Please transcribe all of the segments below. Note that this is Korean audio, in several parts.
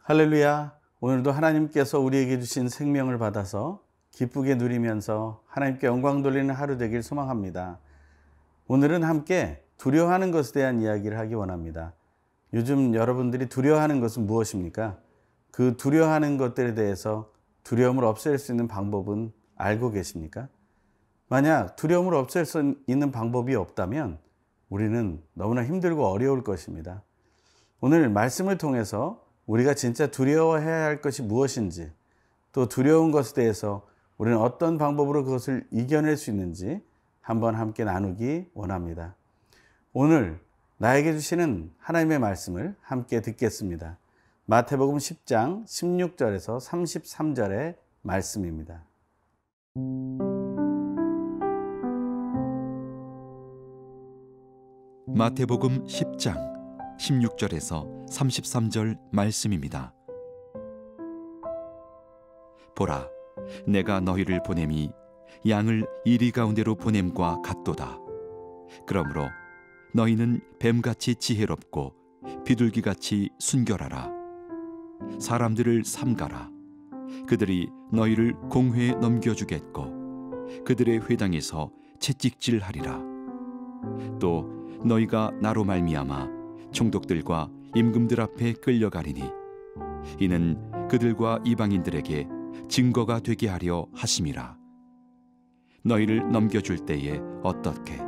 할렐루야. 오늘도 하나님께서 우리에게 주신 생명을 받아서 기쁘게 누리면서 하나님께 영광 돌리는 하루 되길 소망합니다. 오늘은 함께 두려워하는 것에 대한 이야기를 하기 원합니다. 요즘 여러분들이 두려워하는 것은 무엇입니까? 그 두려워하는 것들에 대해서 두려움을 없앨 수 있는 방법은 알고 계십니까? 만약 두려움을 없앨 수 있는 방법이 없다면 우리는 너무나 힘들고 어려울 것입니다. 오늘 말씀을 통해서 우리가 진짜 두려워해야 할 것이 무엇인지, 또 두려운 것에 대해서 우리는 어떤 방법으로 그것을 이겨낼 수 있는지 한번 함께 나누기 원합니다. 오늘 나에게 주시는 하나님의 말씀을 함께 듣겠습니다. 마태복음 10장 16절에서 33절의 말씀입니다. 마태복음 10장 16절에서 33절 말씀입니다. 보라, 내가 너희를 보냄이 양을 이리 가운데로 보냄과 같도다. 그러므로 너희는 뱀같이 지혜롭고 비둘기같이 순결하라. 사람들을 삼가라. 그들이 너희를 공회에 넘겨주겠고 그들의 회당에서 채찍질하리라. 또 너희가 나로 말미암아 총독들과 임금들 앞에 끌려가리니 이는 그들과 이방인들에게 증거가 되게 하려 하심이라. 너희를 넘겨줄 때에 어떻게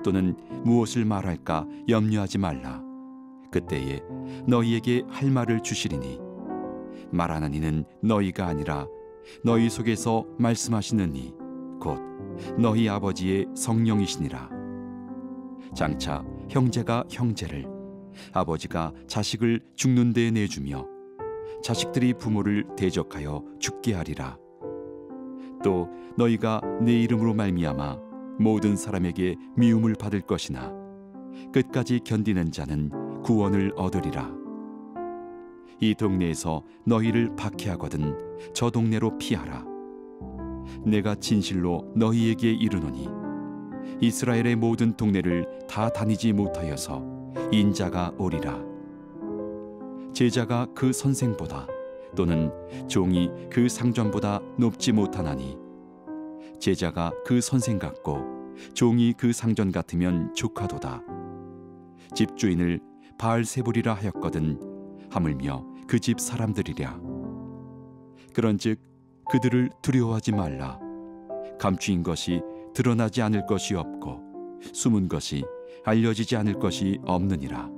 또는 무엇을 말할까 염려하지 말라. 그때에 너희에게 할 말을 주시리니 말하는 이는 너희가 아니라 너희 속에서 말씀하시는 이 곧 너희 아버지의 성령이시니라. 장차 형제가 형제를, 아버지가 자식을 죽는 데에 내주며 자식들이 부모를 대적하여 죽게 하리라. 또 너희가 내 이름으로 말미암아 모든 사람에게 미움을 받을 것이나 끝까지 견디는 자는 구원을 얻으리라. 이 동네에서 너희를 박해하거든 저 동네로 피하라. 내가 진실로 너희에게 이르노니 이스라엘의 모든 동네를 다 다니지 못하여서 인자가 오리라. 제자가 그 선생보다 또는 종이 그 상전보다 높지 못하나니 제자가 그 선생 같고 종이 그 상전 같으면 조카도다. 집주인을 바알세불이라 하였거든 하물며 그 집 사람들이랴. 그런즉 그들을 두려워하지 말라. 감추인 것이 드러나지 않을 것이 없고 숨은 것이 알려지지 않을 것이 없느니라.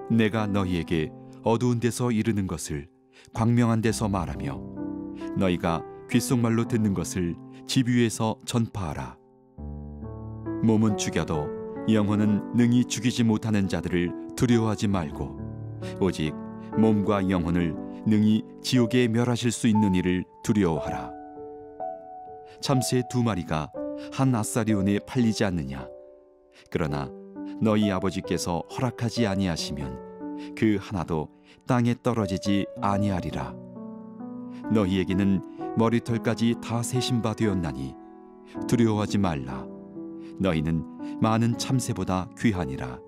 내가 너희에게 어두운 데서 이르는 것을 광명한 데서 말하며 너희가 귓속말로 듣는 것을 집 위에서 전파하라. 몸은 죽여도 영혼은 능히 죽이지 못하는 자들을 두려워하지 말고 오직 몸과 영혼을 능히 지옥에 멸하실 수 있는 이를 두려워하라. 참새 2마리가 한 아사리온에 팔리지 않느냐? 그러나 너희 아버지께서 허락하지 아니하시면 그 하나도 땅에 떨어지지 아니하리라. 너희에게는 머리털까지 다 세신 바 되었나니 두려워하지 말라. 너희는 많은 참새보다 귀하니라.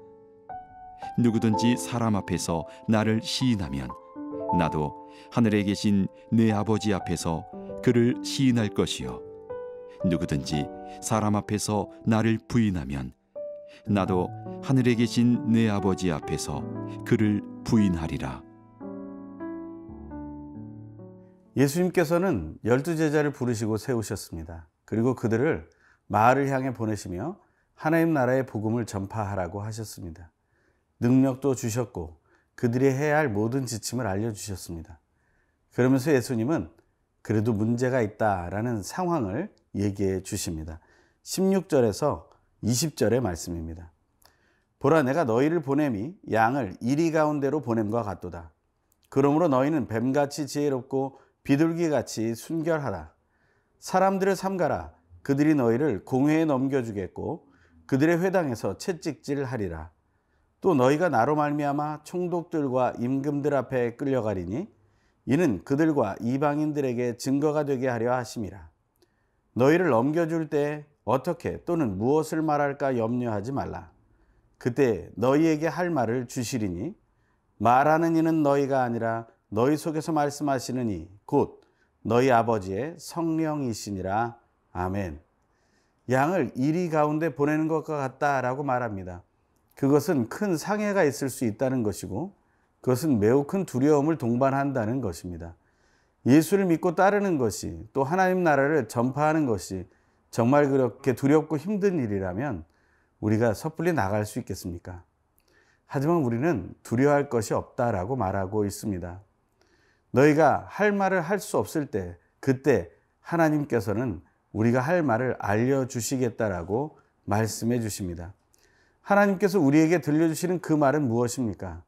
누구든지 사람 앞에서 나를 시인하면 나도 하늘에 계신 내 아버지 앞에서 그를 시인할 것이요 누구든지 사람 앞에서 나를 부인하면 나도 하늘에 계신 내 아버지 앞에서 그를 부인하리라. 예수님께서는 12제자를 부르시고 세우셨습니다. 그리고 그들을 마을을 향해 보내시며 하나님 나라의 복음을 전파하라고 하셨습니다. 능력도 주셨고 그들이 해야 할 모든 지침을 알려주셨습니다. 그러면서 예수님은 그래도 문제가 있다라는 상황을 얘기해 주십니다. 16절에서 20절의 말씀입니다. 보라, 내가 너희를 보냄이 양을 이리 가운데로 보냄과 같도다. 그러므로 너희는 뱀같이 지혜롭고 비둘기같이 순결하라. 사람들을 삼가라. 그들이 너희를 공회에 넘겨주겠고 그들의 회당에서 채찍질하리라. 또 너희가 나로 말미암아 총독들과 임금들 앞에 끌려가리니 이는 그들과 이방인들에게 증거가 되게 하려 하심이라. 너희를 넘겨줄 때 어떻게 또는 무엇을 말할까 염려하지 말라. 그때 너희에게 할 말을 주시리니 말하는 이는 너희가 아니라 너희 속에서 말씀하시는 이 곧 너희 아버지의 성령이시니라. 아멘. 양을 이리 가운데 보내는 것과 같다라고 말합니다. 그것은 큰 상해가 있을 수 있다는 것이고 그것은 매우 큰 두려움을 동반한다는 것입니다. 예수를 믿고 따르는 것이 또 하나님 나라를 전파하는 것이 정말 그렇게 두렵고 힘든 일이라면 우리가 섣불리 나갈 수 있겠습니까? 하지만 우리는 두려워할 것이 없다라고 말하고 있습니다. 너희가 할 말을 할 수 없을 때 그때 하나님께서는 우리가 할 말을 알려주시겠다라고 말씀해 주십니다. 하나님께서 우리에게 들려주시는 그 말은 무엇입니까?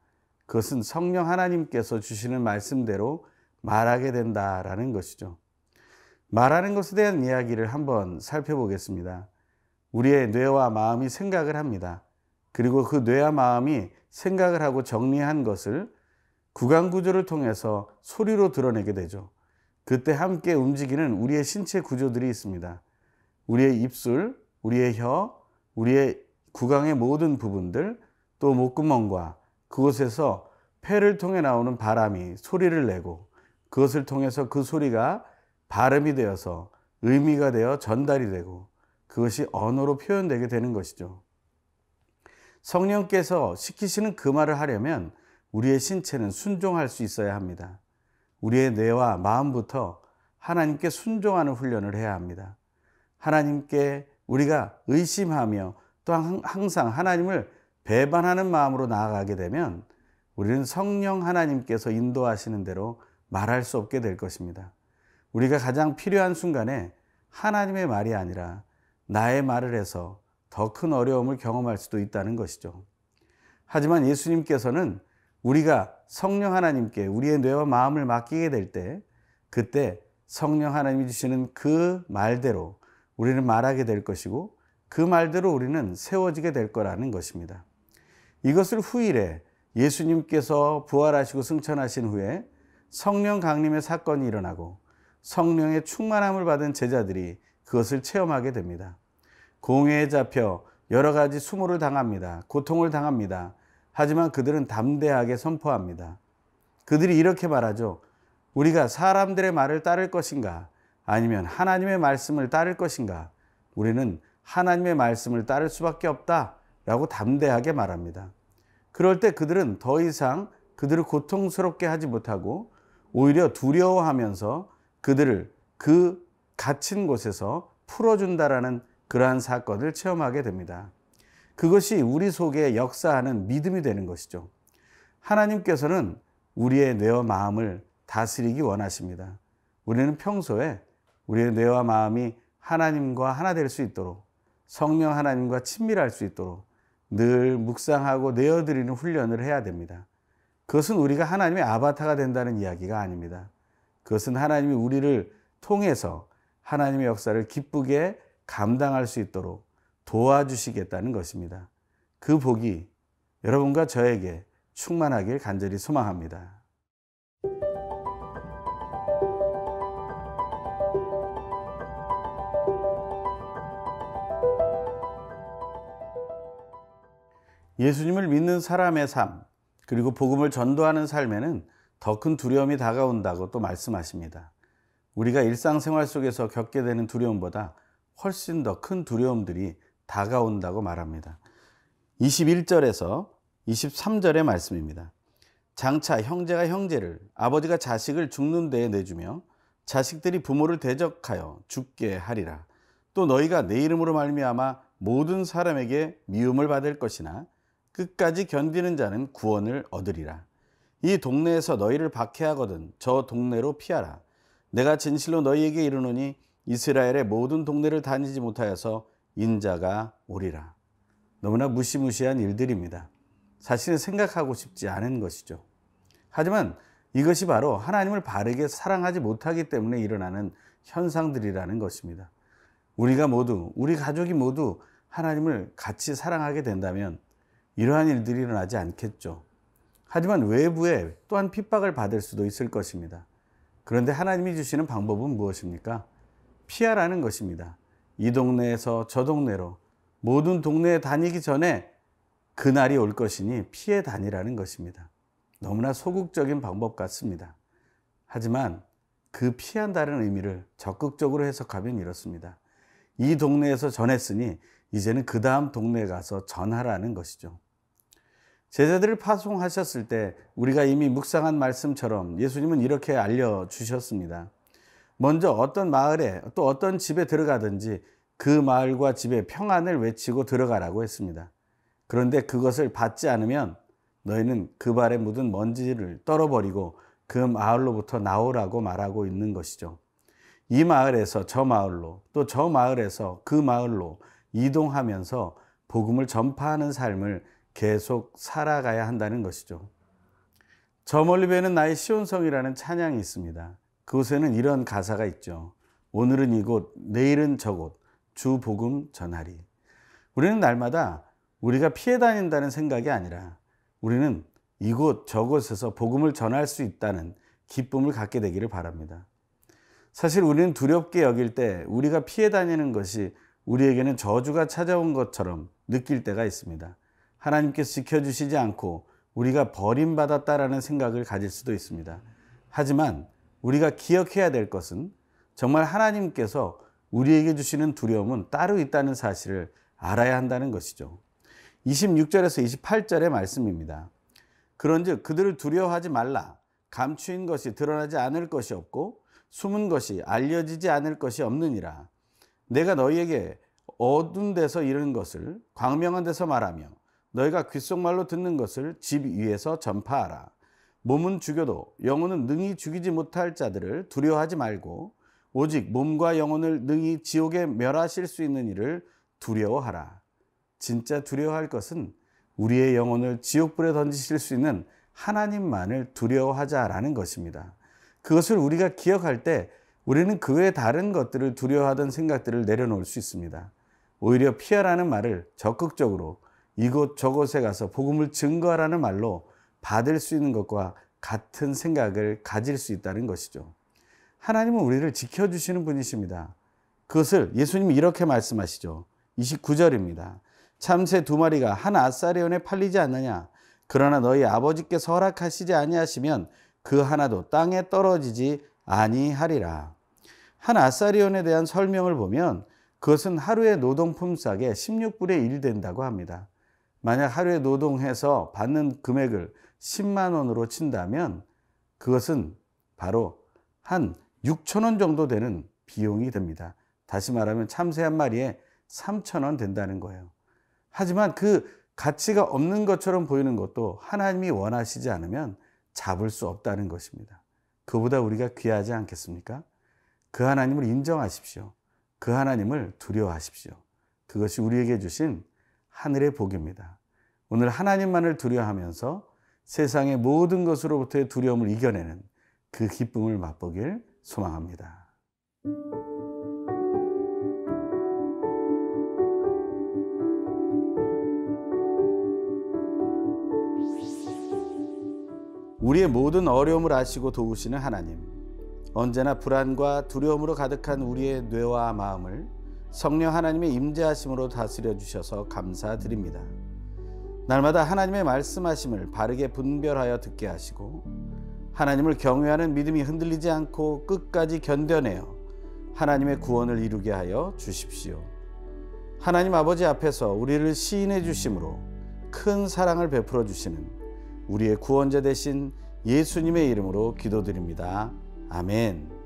그것은 성령 하나님께서 주시는 말씀대로 말하게 된다라는 것이죠. 말하는 것에 대한 이야기를 한번 살펴보겠습니다. 우리의 뇌와 마음이 생각을 합니다. 그리고 그 뇌와 마음이 생각을 하고 정리한 것을 구강구조를 통해서 소리로 드러내게 되죠. 그때 함께 움직이는 우리의 신체 구조들이 있습니다. 우리의 입술, 우리의 혀, 우리의 구강의 모든 부분들, 또 목구멍과 그곳에서 폐를 통해 나오는 바람이 소리를 내고 그것을 통해서 그 소리가 발음이 되어서 의미가 되어 전달이 되고 그것이 언어로 표현되게 되는 것이죠. 성령께서 시키시는 그 말을 하려면 우리의 신체는 순종할 수 있어야 합니다. 우리의 뇌와 마음부터 하나님께 순종하는 훈련을 해야 합니다. 하나님께 우리가 의심하며 또 항상 하나님을 배반하는 마음으로 나아가게 되면 우리는 성령 하나님께서 인도하시는 대로 말할 수 없게 될 것입니다. 우리가 가장 필요한 순간에 하나님의 말이 아니라 나의 말을 해서 더 큰 어려움을 경험할 수도 있다는 것이죠. 하지만 예수님께서는 우리가 성령 하나님께 우리의 뇌와 마음을 맡기게 될 때 그때 성령 하나님이 주시는 그 말대로 우리는 말하게 될 것이고 그 말대로 우리는 세워지게 될 거라는 것입니다. 이것을 후일에 예수님께서 부활하시고 승천하신 후에 성령 강림의 사건이 일어나고 성령의 충만함을 받은 제자들이 그것을 체험하게 됩니다. 공회에 잡혀 여러 가지 수모를 당합니다. 고통을 당합니다. 하지만 그들은 담대하게 선포합니다. 그들이 이렇게 말하죠. 우리가 사람들의 말을 따를 것인가? 아니면 하나님의 말씀을 따를 것인가? 우리는 하나님의 말씀을 따를 수밖에 없다 라고 담대하게 말합니다. 그럴 때 그들은 더 이상 그들을 고통스럽게 하지 못하고 오히려 두려워하면서 그들을 그 갇힌 곳에서 풀어준다라는 그러한 사건을 체험하게 됩니다. 그것이 우리 속에 역사하는 믿음이 되는 것이죠. 하나님께서는 우리의 뇌와 마음을 다스리기 원하십니다. 우리는 평소에 우리의 뇌와 마음이 하나님과 하나 될 수 있도록 성령 하나님과 친밀할 수 있도록 늘 묵상하고 내어드리는 훈련을 해야 됩니다. 그것은 우리가 하나님의 아바타가 된다는 이야기가 아닙니다. 그것은 하나님이 우리를 통해서 하나님의 역사를 기쁘게 감당할 수 있도록 도와주시겠다는 것입니다. 그 복이 여러분과 저에게 충만하길 간절히 소망합니다. 예수님을 믿는 사람의 삶, 그리고 복음을 전도하는 삶에는 더 큰 두려움이 다가온다고 또 말씀하십니다. 우리가 일상생활 속에서 겪게 되는 두려움보다 훨씬 더 큰 두려움들이 다가온다고 말합니다. 21절에서 23절의 말씀입니다. 장차 형제가 형제를, 아버지가 자식을 죽는 데에 내주며 자식들이 부모를 대적하여 죽게 하리라. 또 너희가 내 이름으로 말미암아 모든 사람에게 미움을 받을 것이나 끝까지 견디는 자는 구원을 얻으리라. 이 동네에서 너희를 박해하거든 저 동네로 피하라. 내가 진실로 너희에게 이르노니 이스라엘의 모든 동네를 다니지 못하여서 인자가 오리라. 너무나 무시무시한 일들입니다. 사실은 생각하고 싶지 않은 것이죠. 하지만 이것이 바로 하나님을 바르게 사랑하지 못하기 때문에 일어나는 현상들이라는 것입니다. 우리가 모두, 우리 가족이 모두 하나님을 같이 사랑하게 된다면 이러한 일들이 일어나지 않겠죠. 하지만 외부에 또한 핍박을 받을 수도 있을 것입니다. 그런데 하나님이 주시는 방법은 무엇입니까? 피하라는 것입니다. 이 동네에서 저 동네로 모든 동네에 다니기 전에 그날이 올 것이니 피해 다니라는 것입니다. 너무나 소극적인 방법 같습니다. 하지만 그 피한다는 의미를 적극적으로 해석하면 이렇습니다. 이 동네에서 전했으니 이제는 그 다음 동네에 가서 전하라는 것이죠. 제자들을 파송하셨을 때 우리가 이미 묵상한 말씀처럼 예수님은 이렇게 알려주셨습니다. 먼저 어떤 마을에 또 어떤 집에 들어가든지 그 마을과 집에 평안을 외치고 들어가라고 했습니다. 그런데 그것을 받지 않으면 너희는 그 발에 묻은 먼지를 떨어버리고 그 마을로부터 나오라고 말하고 있는 것이죠. 이 마을에서 저 마을로 또 저 마을에서 그 마을로 이동하면서 복음을 전파하는 삶을 계속 살아가야 한다는 것이죠. 저 멀리 보이는 나의 시온성이라는 찬양이 있습니다. 그곳에는 이런 가사가 있죠. 오늘은 이곳, 내일은 저곳, 주 복음 전하리. 우리는 날마다 우리가 피해 다닌다는 생각이 아니라 우리는 이곳 저곳에서 복음을 전할 수 있다는 기쁨을 갖게 되기를 바랍니다. 사실 우리는 두렵게 여길 때 우리가 피해 다니는 것이 우리에게는 저주가 찾아온 것처럼 느낄 때가 있습니다. 하나님께서 지켜주시지 않고 우리가 버림받았다라는 생각을 가질 수도 있습니다. 하지만 우리가 기억해야 될 것은 정말 하나님께서 우리에게 주시는 두려움은 따로 있다는 사실을 알아야 한다는 것이죠. 26절에서 28절의 말씀입니다. 그런즉 그들을 두려워하지 말라. 감추인 것이 드러나지 않을 것이 없고 숨은 것이 알려지지 않을 것이 없느니라. 내가 너희에게 어두운 데서 이른 것을 광명한 데서 말하며 너희가 귓속말로 듣는 것을 집 위에서 전파하라. 몸은 죽여도 영혼은 능히 죽이지 못할 자들을 두려워하지 말고 오직 몸과 영혼을 능히 지옥에 멸하실 수 있는 이를 두려워하라. 진짜 두려워할 것은 우리의 영혼을 지옥불에 던지실 수 있는 하나님만을 두려워하자라는 것입니다. 그것을 우리가 기억할 때 우리는 그 외 다른 것들을 두려워하던 생각들을 내려놓을 수 있습니다. 오히려 피하라는 말을 적극적으로 이곳 저곳에 가서 복음을 증거하라는 말로 받을 수 있는 것과 같은 생각을 가질 수 있다는 것이죠. 하나님은 우리를 지켜주시는 분이십니다. 그것을 예수님이 이렇게 말씀하시죠. 29절입니다. 참새 2마리가 한 아사리온에 팔리지 않느냐? 그러나 너희 아버지께서 허락하시지 아니하시면 그 하나도 땅에 떨어지지 아니하리라. 한 아사리온에 대한 설명을 보면 그것은 하루의 노동 품삯의 16분의 1 된다고 합니다. 만약 하루에 노동해서 받는 금액을 10만 원으로 친다면 그것은 바로 한 6천 원 정도 되는 비용이 됩니다. 다시 말하면 참새 한 마리에 3천 원 된다는 거예요. 하지만 그 가치가 없는 것처럼 보이는 것도 하나님이 원하시지 않으면 잡을 수 없다는 것입니다. 그보다 우리가 귀하지 않겠습니까? 그 하나님을 인정하십시오. 그 하나님을 두려워하십시오. 그것이 우리에게 주신 하늘의 복입니다. 오늘 하나님만을 두려워하면서 세상의 모든 것으로부터의 두려움을 이겨내는 그 기쁨을 맛보길 소망합니다. 우리의 모든 어려움을 아시고 도우시는 하나님, 언제나 불안과 두려움으로 가득한 우리의 뇌와 마음을 성령 하나님의 임재하심으로 다스려 주셔서 감사드립니다. 날마다 하나님의 말씀하심을 바르게 분별하여 듣게 하시고 하나님을 경외하는 믿음이 흔들리지 않고 끝까지 견뎌내어 하나님의 구원을 이루게 하여 주십시오. 하나님 아버지 앞에서 우리를 시인해 주심으로 큰 사랑을 베풀어 주시는 우리의 구원자 되신 예수님의 이름으로 기도드립니다. 아멘.